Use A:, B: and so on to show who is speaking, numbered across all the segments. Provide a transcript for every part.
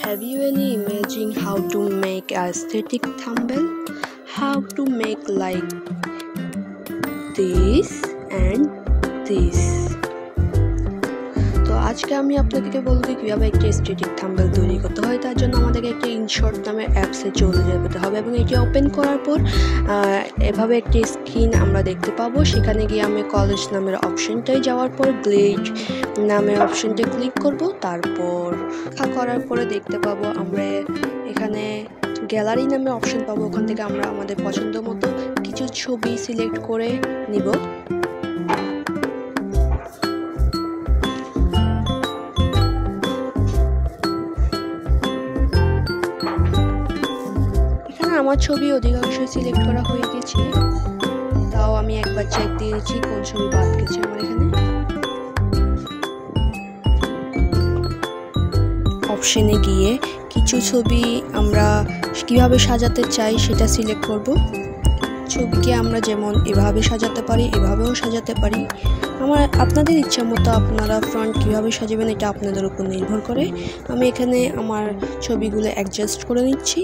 A: Have you any imagine how to make aesthetic thumbnail? How to make like this and this? তো আজকে আমি আপনাদেরকে বলবো কিভাবে একটা এস্থেটিক থাম্বনেল তৈরি করতে হয়। তার জন্য আমাদেরকে একটা ইনশর্ট নামের অ্যাপসে চলে যেতে হবে এবং এটি ওপেন করার পর এভাবে একটি স্ক্রিন আমরা দেখতে পাবো। সেখানে গিয়ে আমি কলেজ নামের অপশনটায় যাওয়ার পর গ্লেড নামের অপশনটা ক্লিক করব। তারপর করার পরে দেখতে পাবো আমরা এখানে গ্যালারি নামের অপশন পাবো। ওখান থেকে আমরা আমাদের পছন্দ মতো কিছু ছবি সিলেক্ট করে নিব। আমার ছবি অধিকাংশই সিলেক্ট করা হয়ে গেছে, তাও আমি একবার চেক দিয়েছি কোন ছবি বাদ গেছে আমার এখানে। অপশনে গিয়ে কিছু ছবি আমরা কিভাবে সাজাতে চাই সেটা সিলেক্ট করব। ছবিকে আমরা যেমন এভাবে সাজাতে পারি, এভাবেও সাজাতে পারি। আপনাদের ইচ্ছা মতো আপনারা ফ্রন্ট কীভাবে সাজাবেন এটা আপনাদের উপর নির্ভর করে। আমি এখানে আমার ছবিগুলো অ্যাডজাস্ট করে নিচ্ছি।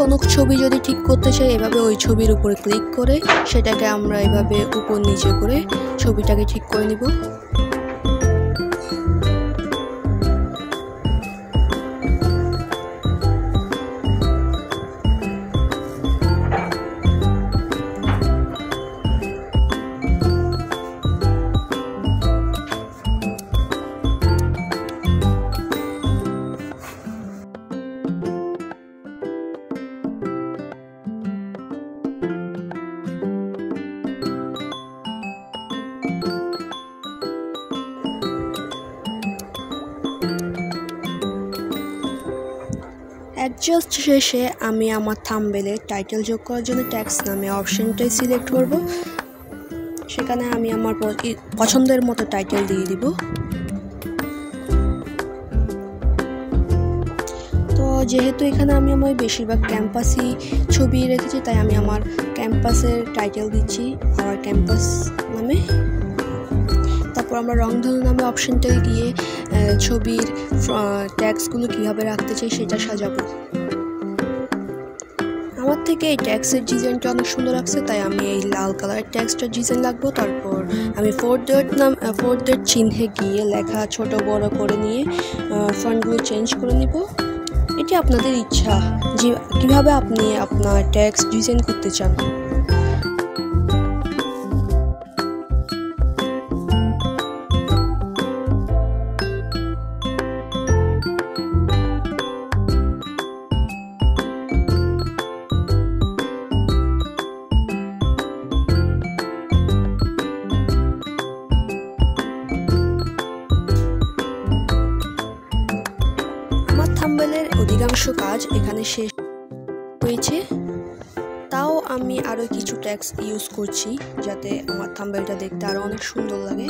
A: কোনো ছবি যদি ঠিক করতে চাই এভাবে ওই ছবির উপরে ক্লিক করে সেটাকে আমরা এভাবে উপর নিচে করে ছবিটাকে ঠিক করে নিব। অ্যাডজাস্ট শেষে আমি আমার থাম্বনেলে টাইটেল যোগ করার জন্য ট্যাক্স নামে অপশনটাই সিলেক্ট করব। সেখানে আমি আমার পছন্দের মতো টাইটেল দিয়ে দিব। তো যেহেতু এখানে আমি আমার বেশিরভাগ ক্যাম্পাসই ছবি রেখেছি, তাই আমি আমার ক্যাম্পাসের টাইটেল দিচ্ছি আওয়ার ক্যাম্পাস নামে। তারপর আমরা রংধনু নামে অপশনটায় গিয়ে ছবির ট্যাক্সগুলো কীভাবে রাখতে চাই সেটা সাজাবো। আমার থেকে এই ট্যাক্সের ডিজাইনটা অনেক সুন্দর লাগছে, তাই আমি এই লাল কালারের ট্যাক্সটার ডিজাইন লাগবো। তারপর আমি ফোর ডট চিহ্নে গিয়ে লেখা ছোট বড় করে নিয়ে ফন্টগুলো চেঞ্জ করে নিব। এটি আপনাদের ইচ্ছা যে কীভাবে আপনি আপনার ট্যাক্স ডিজাইন করতে চান। থাম্বনেলের অধিকাংশ কাজ এখানে শেষ হয়েছে, তাও আমি আরও কিছু ট্যাক্স ইউজ করছি যাতে আমার থাম্বনেলটা দেখতে আরও অনেক সুন্দর লাগে।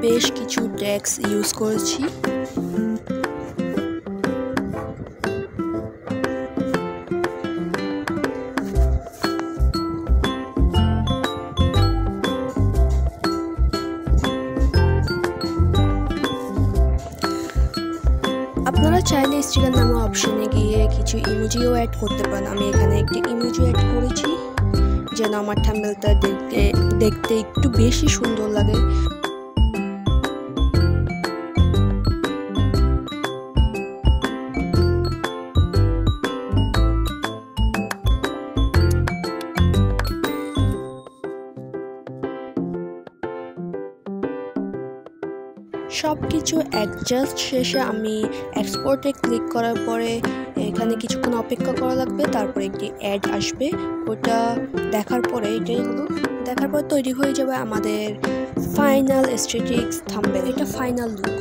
A: বেশ কিছু ট্যাগস ইউজ করেছি। আপনারা চাইলে স্টিকার নামে অপশনে গিয়ে কিছু ইমোজিও অ্যাড করতে পারেন। আমি এখানে একটি ইমোজি অ্যাড করেছি যেন আমার থাম্বনেলটা দেখতে একটু বেশি সুন্দর লাগে। সব কিছু অ্যাডজাস্ট শেষে আমি এক্সপোর্টে ক্লিক করার পরে এখানে কিছুক্ষণ অপেক্ষা করা লাগবে, তারপরে একটি অ্যাড আসবে। ওটা দেখার পরে দেখার পর তৈরি হয়ে যাবে আমাদের ফাইনাল এস্থেটিক্স থাম্বনেল। এটা ফাইনাল লুক।